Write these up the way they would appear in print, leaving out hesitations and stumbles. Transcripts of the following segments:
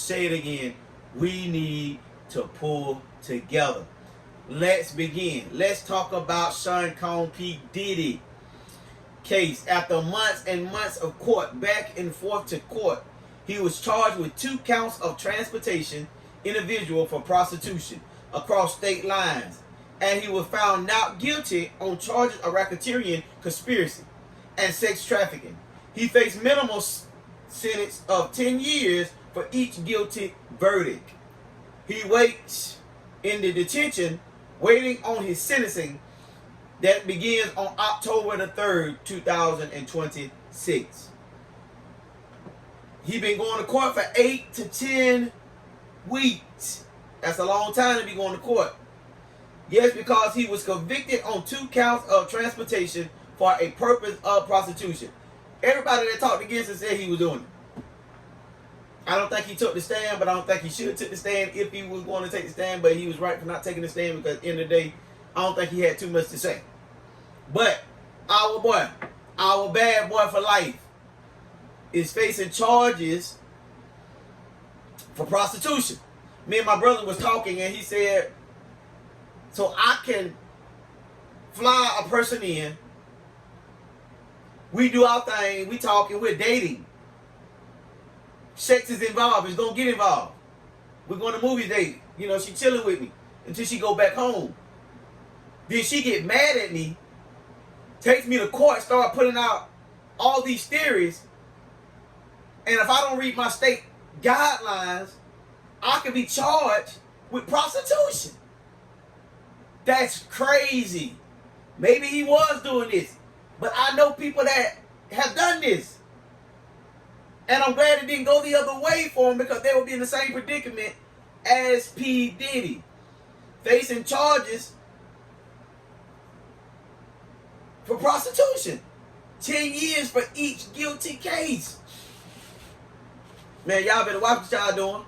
say it again. We need to pull together. Let's begin. Let's talk about Sean Combs P. Diddy case. After months and months of court, back and forth to court, he was charged with 2 counts of transportation individual for prostitution across state lines, and he was found not guilty on charges of racketeering, conspiracy, and sex trafficking. He faced minimal sentence of 10 years for each guilty verdict. He waits in the detention, waiting on his sentencing that begins on October the 3rd, 2026. He's been going to court for 8 to 10 weeks. That's a long time to be going to court. Yes, because he was convicted on 2 counts of transportation for a purpose of prostitution. Everybody that talked against him said he was doing it. I don't think he took the stand, but I don't think he should have took the stand if he was going to take the stand. But he was right for not taking the stand because at the end of the day, I don't think he had too much to say. But our boy, our bad boy for life, is facing charges for prostitution. Me and my brother was talking, and he said, so I can fly a person in, we do our thing, we talking, we're dating. Sex is involved, it's gonna get involved. We're going to movie date. You know, she chilling with me until she go back home. Then she get mad at me, takes me to court, start putting out all these theories. And if I don't read my state guidelines, I could be charged with prostitution. That's crazy. Maybe he was doing this, but I know people that have done this. And I'm glad it didn't go the other way for him because they would be in the same predicament as P. Diddy, facing charges for prostitution. 10 years for each guilty case. Man, y'all better watch what y'all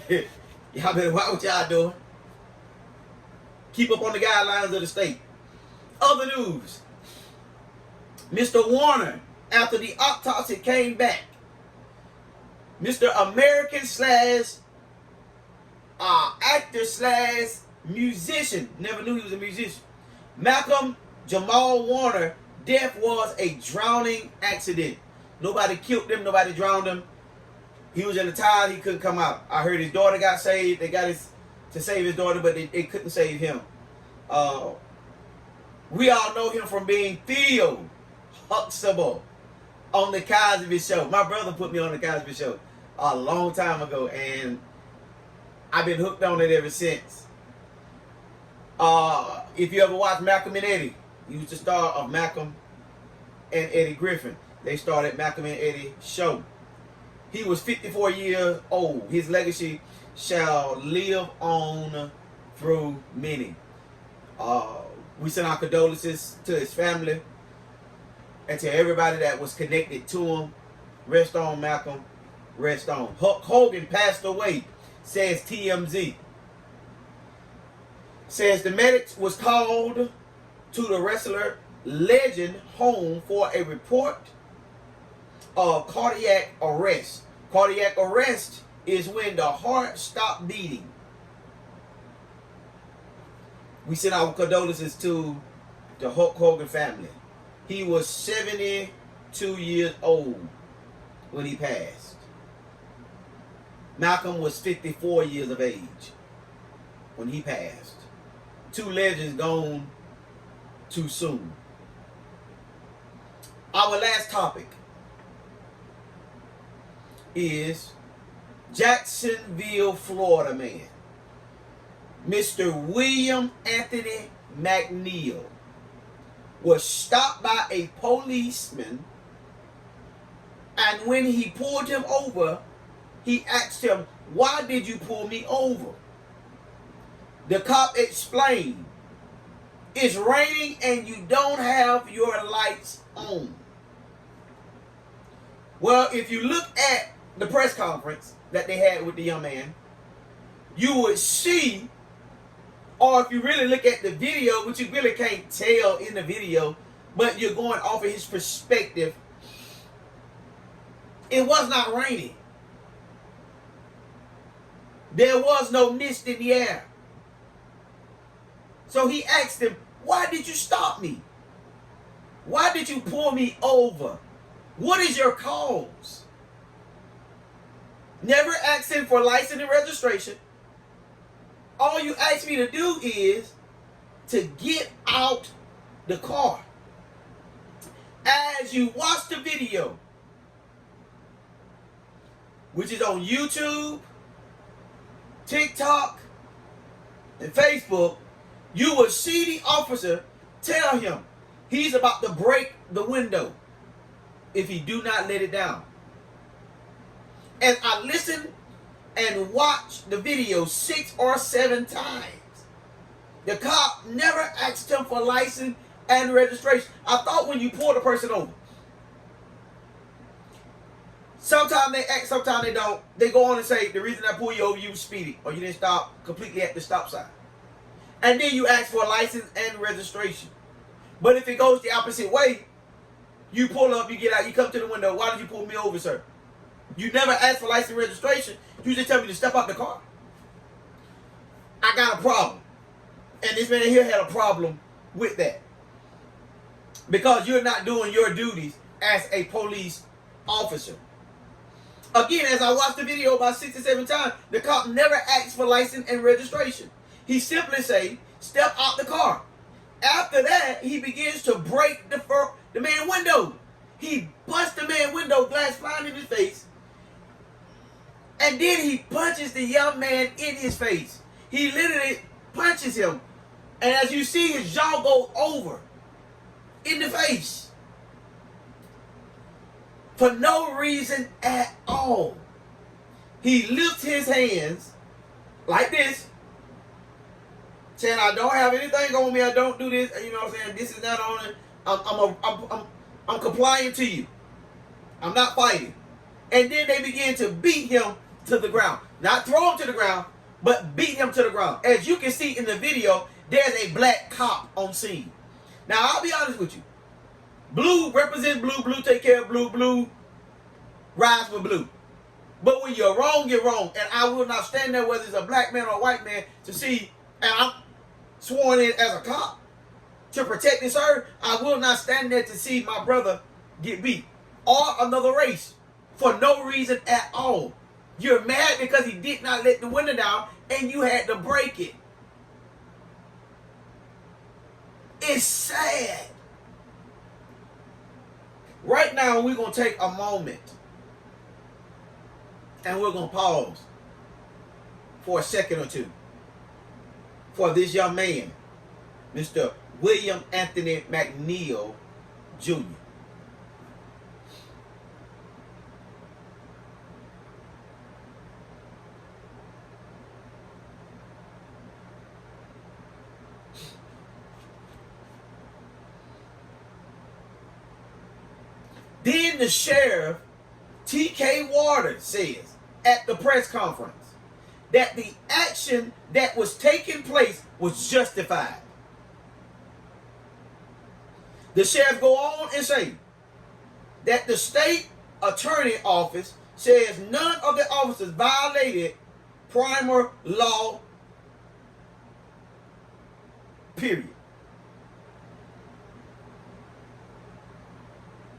doing. Y'all better watch what y'all doing. Keep up on the guidelines of the state. Other news. Mr. Warner, after the autopsy came back, Mr. American slash actor slash musician, never knew he was a musician, Malcolm Jamal Warner, death was a drowning accident. Nobody killed him, nobody drowned him. He was in the tide, he couldn't come out. I heard his daughter got saved. They got to save his daughter, but they couldn't save him. We all know him from being Theo Huxtable on the Cosby Show. My brother put me on the Cosby Show a long time ago, and I've been hooked on it ever since. If you ever watch Malcolm and Eddie, he was the star of Malcolm and Eddie Griffin. They started Malcolm and Eddie Show. He was 54 years old. His legacy shall live on through many. We send our condolences to his family and to everybody that was connected to him. Rest on, Malcolm. Rest on. Hulk Hogan passed away, says TMZ. Says the medics was called to the wrestler legend home for a report of cardiac arrest. Cardiac arrest is when the heart stopped beating. We send our condolences to the Hulk Hogan family. He was 72 years old when he passed. Malcolm was 54 years of age when he passed. 2 legends gone too soon. Our last topic is Jacksonville, Florida man, Mr. William Anthony McNeil, was stopped by a policeman, and when he pulled him over, he asked him, "Why did you pull me over?" The cop explained, "It's raining and you don't have your lights on." Well, if you look at the press conference that they had with the young man, you would see, or if you really look at the video, which you really can't tell in the video, but you're going off of his perspective, it was not raining. There was no mist in the air. So he asked him, why did you stop me? Why did you pull me over? What is your cause? Never asked him for license and registration. All you asked me to do is to get out the car. As you watch the video, which is on YouTube, TikTok, and Facebook, you will see the officer tell him he's about to break the window if he do not let it down. And I listened and watched the video 6 or 7 times. The cop never asked him for license and registration. I thought when you pull a person over, sometimes they act, sometimes they don't. They go on and say, the reason I pulled you over, you were speeding, or you didn't stop completely at the stop sign. And then you ask for a license and registration. But if it goes the opposite way, you pull up, you get out, you come to the window. Why did you pull me over, sir? You never asked for license and registration. You just tell me to step out the car. I got a problem. And this man here had a problem with that. Because you're not doing your duties as a police officer. Again, as I watched the video about 6 or 7 times, the cop never asked for license and registration. He simply say, step out the car. After that, he begins to break the man's window. He busts the man's window, glass flying in his face. And then he punches the young man in his face. He literally punches him. And as you see, his jaw goes over in the face. For no reason at all. He lifts his hands like this, saying, I don't have anything on me, I don't do this, you know what I'm saying, this is not on it, I'm complying to you. I'm not fighting. And then they begin to beat him to the ground. Not throw him to the ground, but beat him to the ground. As you can see in the video, there's a black cop on scene. Now, I'll be honest with you. Blue represents blue, blue take care of blue, blue rise for blue. But when you're wrong, you're wrong. And I will not stand there, whether it's a black man or a white man, to see, and I'm sworn in as a cop to protect and serve, I will not stand there to see my brother get beat. Or another race for no reason at all. You're mad because he did not let the window down and you had to break it. It's sad. Right now, we're going to take a moment and we're going to pause for a second or two for this young man, Mr. William Anthony McNeil Jr. Then the sheriff, T.K. Waters, says at the press conference that the action that was taking place was justified. The sheriff go on and say that the state attorney office says none of the officers violated prior law, period.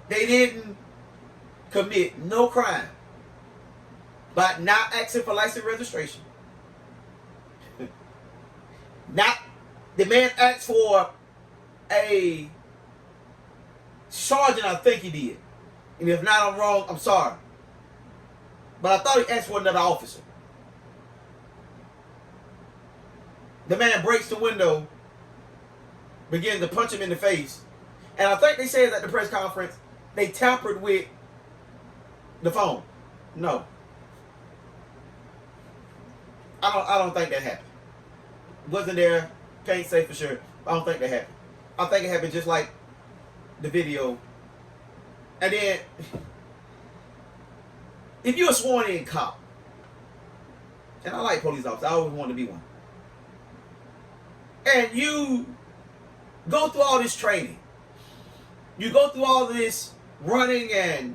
They didn't commit no crime by not asking for license registration. Not the man asked for a sergeant, I think he did. And if not, I'm wrong, I'm sorry. But I thought he asked for another officer. The man breaks the window, begins to punch him in the face. And I think they said at the press conference, they tampered with the phone. No. I don't think that happened. Wasn't there, can't say for sure. I don't think that happened. I think it happened just like the video. And then, if you're a sworn in cop, and I like police officers, I always wanted to be one, and you go through all this training, you go through all this running and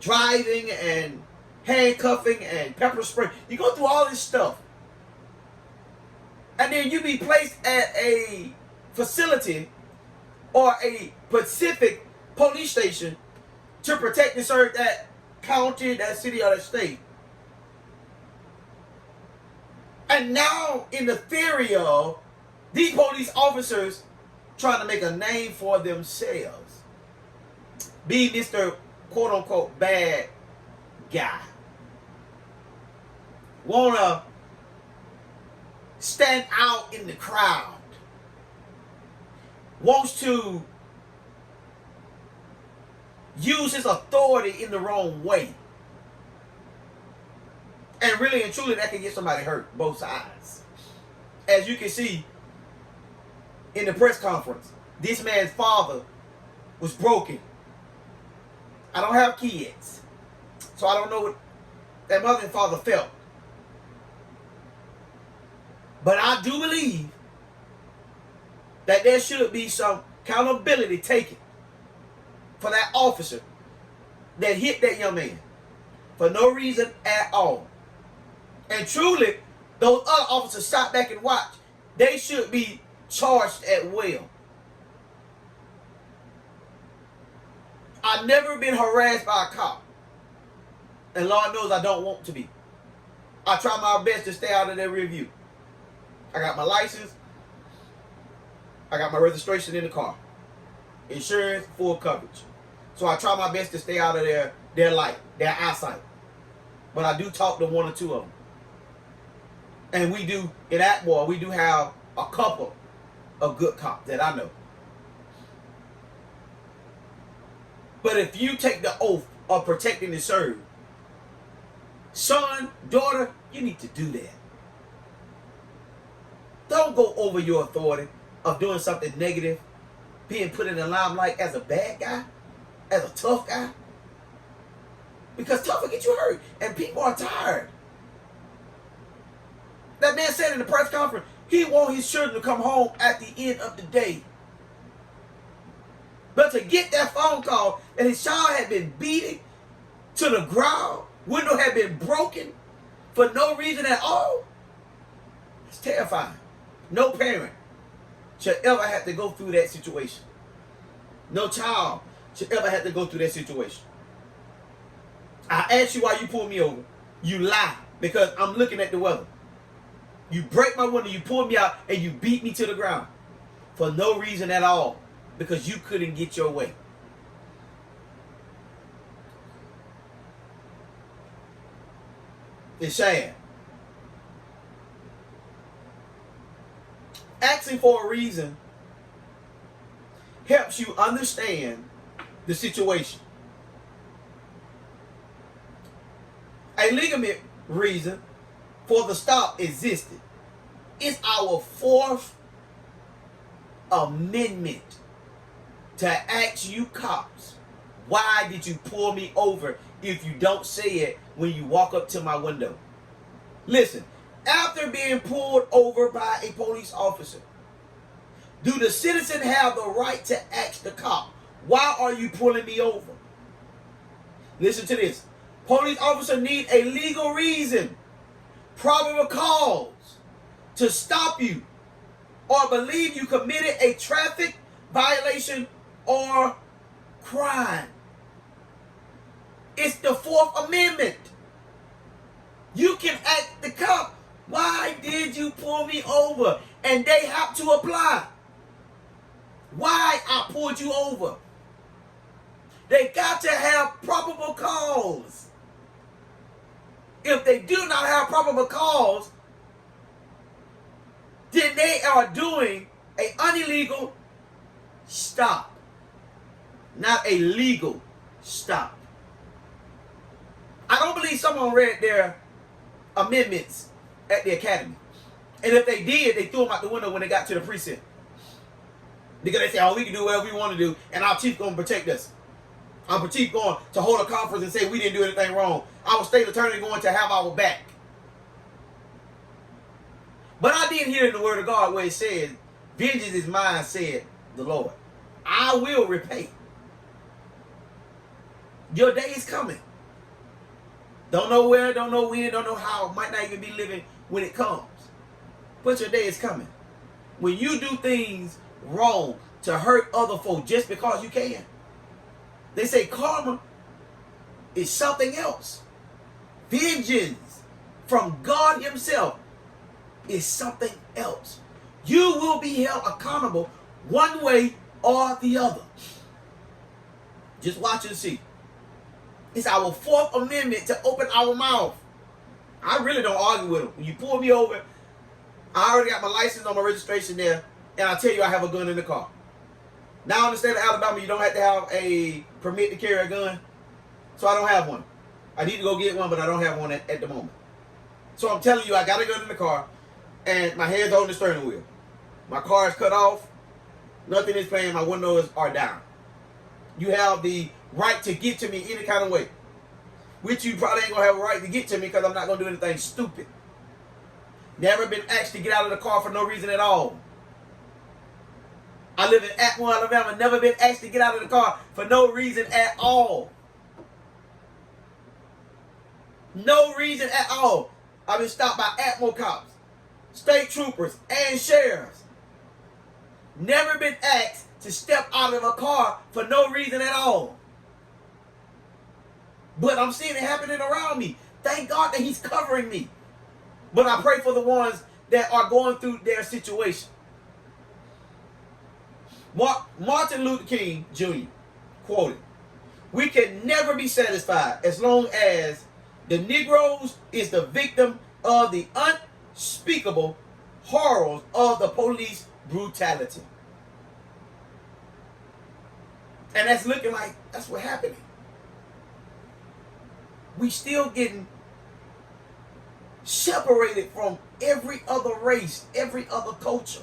driving and handcuffing and pepper spray. You go through all this stuff. And then you be placed at a facility or a specific police station to protect and serve that county, that city, or that state. And now, in the theory of these police officers trying to make a name for themselves, be Mr. quote-unquote bad guy, wanna stand out in the crowd, wants to use his authority in the wrong way. And really and truly, that can get somebody hurt, both sides. As you can see in the press conference, this man's father was broken. I don't have kids, so I don't know what that mother and father felt. But I do believe that there should be some accountability taken for that officer that hit that young man for no reason at all. And truly, those other officers sat back and watched. They should be charged as well. I've never been harassed by a cop. And Lord knows I don't want to be. I try my best to stay out of their review. I got my license. I got my registration in the car. Insurance, full coverage. So I try my best to stay out of their light, their eyesight. But I do talk to one or two of them. And we do, in Atmore, we do have a couple of good cops that I know. But if you take the oath of protecting and serve, son, daughter, you need to do that. Don't go over your authority of doing something negative, being put in the limelight as a bad guy, as a tough guy. Because tough will get you hurt, and people are tired. That man said in the press conference, he wants his children to come home at the end of the day. But to get that phone call that his child had been beaten to the ground, window had been broken for no reason at all, it's terrifying. No parent should ever have to go through that situation. No child should ever have to go through that situation. I asked you why you pulled me over. You lie because I'm looking at the weather. You break my window, you pull me out, and you beat me to the ground for no reason at all because you couldn't get your way. It's sad. Asking for a reason helps you understand the situation. A legitimate reason for the stop existed. It's our Fourth Amendment to ask you cops, why did you pull me over if you don't say it when you walk up to my window? Listen, after being pulled over by a police officer, do the citizen have the right to ask the cop, why are you pulling me over? Listen to this. Police officer need a legal reason, probable cause to stop you or believe you committed a traffic violation or crime. It's the Fourth Amendment. You can ask the cop, why did you pull me over? And they have to apply. Why I pulled you over? They got to have probable cause. If they do not have probable cause, then they are doing an illegal stop, not a legal stop. I don't believe someone read their amendments at the academy. And if they did, they threw them out the window when they got to the precinct. Because they say, oh, we can do whatever we want to do, and our chief going to protect us. Our chief going to hold a conference and say we didn't do anything wrong. Our state attorney going to have our back. But I did hear in the word of God where it says, vengeance is mine, said the Lord. I will repay. Your day is coming. Don't know where, don't know when, don't know how. Might not even be living when it comes. But your day is coming. When you do things wrong to hurt other folk just because you can. They say karma is something else. Vengeance from God himself is something else. You will be held accountable one way or the other. Just watch and see. It's our Fourth Amendment to open our mouth. I really don't argue with them. When you pull me over, I already got my license on my registration there, and I tell you I have a gun in the car. Now in the state of Alabama, you don't have to have a permit to carry a gun, so I don't have one. I need to go get one, but I don't have one at the moment. So I'm telling you, I got a gun in the car, and my hand's on the steering wheel. My car is cut off. Nothing is playing. My windows are down. You have the right to get to me any kind of way. Which you probably ain't going to have a right to get to me because I'm not going to do anything stupid. Never been asked to get out of the car for no reason at all. I live in Ep3, Alabama. Never been asked to get out of the car for no reason at all. No reason at all. I've been stopped by Atmo cops, state troopers, and sheriffs. Never been asked to step out of a car for no reason at all. But I'm seeing it happening around me. Thank God that he's covering me. But I pray for the ones that are going through their situation. Martin Luther King Jr. quoted, "We can never be satisfied as long as the Negroes is the victim of the unspeakable horrors of the police brutality." And that's looking like that's what's happening. We still getting separated from every other race, every other culture.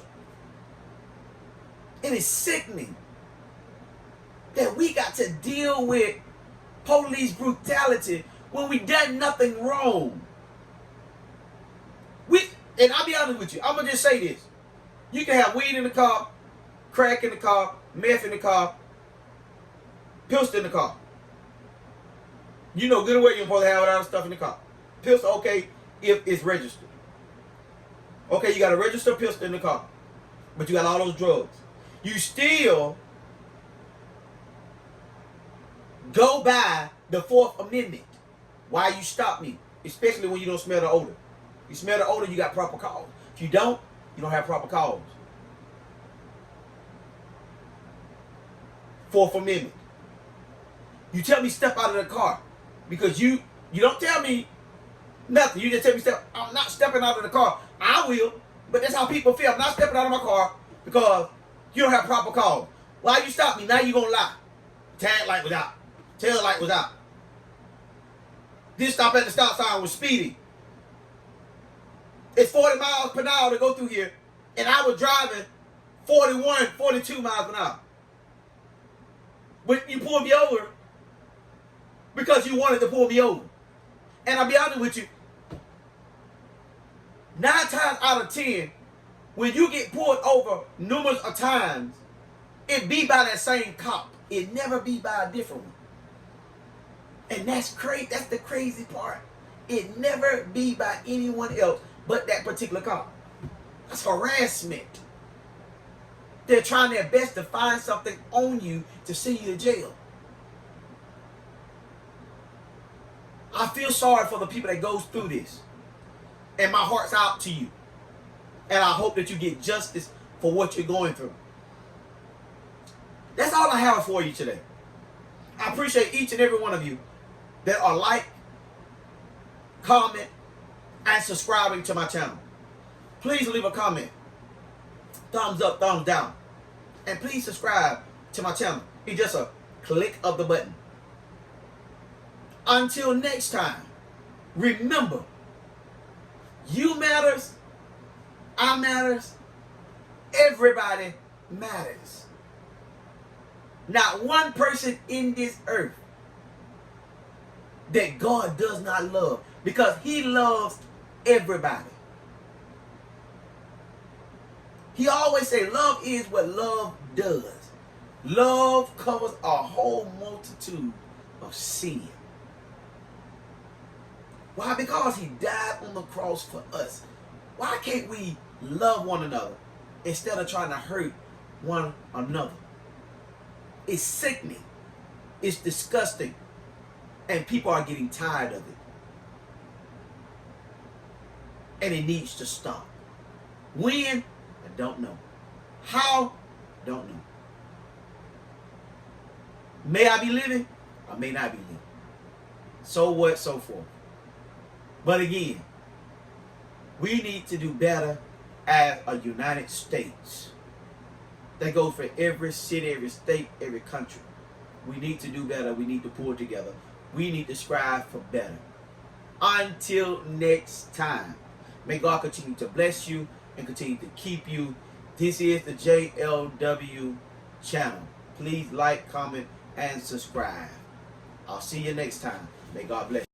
It is sickening that we got to deal with police brutality when we done nothing wrong. And I'll be honest with you, I'm going to just say this. You can have weed in the car, crack in the car, meth in the car, pistol in the car. You know good and well you're supposed to have all that stuff in the car. Pistol, okay, if it's registered. Okay, you got a registered pistol in the car, but you got all those drugs. You still go by the Fourth Amendment. Why you stop me? Especially when you don't smell the odor. You smell the odor, you got proper cause. If you don't have proper cause. Fourth Amendment. You tell me step out of the car because you don't tell me nothing. You just tell me I'm not stepping out of the car. I will, but that's how people feel. I'm not stepping out of my car because you don't have proper cause. Why you stop me? Now you gonna lie. Tag light was out. Tail light was out. This stop at the stop sign was speeding. It's 40 miles per hour to go through here, and I was driving 41, 42 miles an hour. But you pulled me over because you wanted to pull me over. And I'll be honest with you, 9 times out of 10, when you get pulled over numerous of times, it be by that same cop. It never be by a different one. And that's crazy. That's the crazy part. It never be by anyone else but that particular cop. That's harassment. They're trying their best to find something on you to send you to jail. I feel sorry for the people that goes through this. And my heart's out to you. And I hope that you get justice for what you're going through. That's all I have for you today. I appreciate each and every one of you that are like, comment, and subscribing to my channel. Please leave a comment. Thumbs up, thumbs down. And please subscribe to my channel. It's just a click of the button. Until next time, remember, you matters, I matters, everybody matters. Not one person in this earth that God does not love, because he loves everybody. He always say love is what love does. Love covers a whole multitude of sin. Why? Because he died on the cross for us. Why can't we love one another instead of trying to hurt one another? It's sickening. It's disgusting. And people are getting tired of it. And it needs to stop. When? I don't know. How? Don't know. May I be living? I may not be living. So what? So forth. But again, we need to do better as a United States. That goes for every city, every state, every country. We need to do better. We need to pull together. We need to strive for better. Until next time, may God continue to bless you and continue to keep you. This is the JLW channel. Please like, comment, and subscribe. I'll see you next time. May God bless you.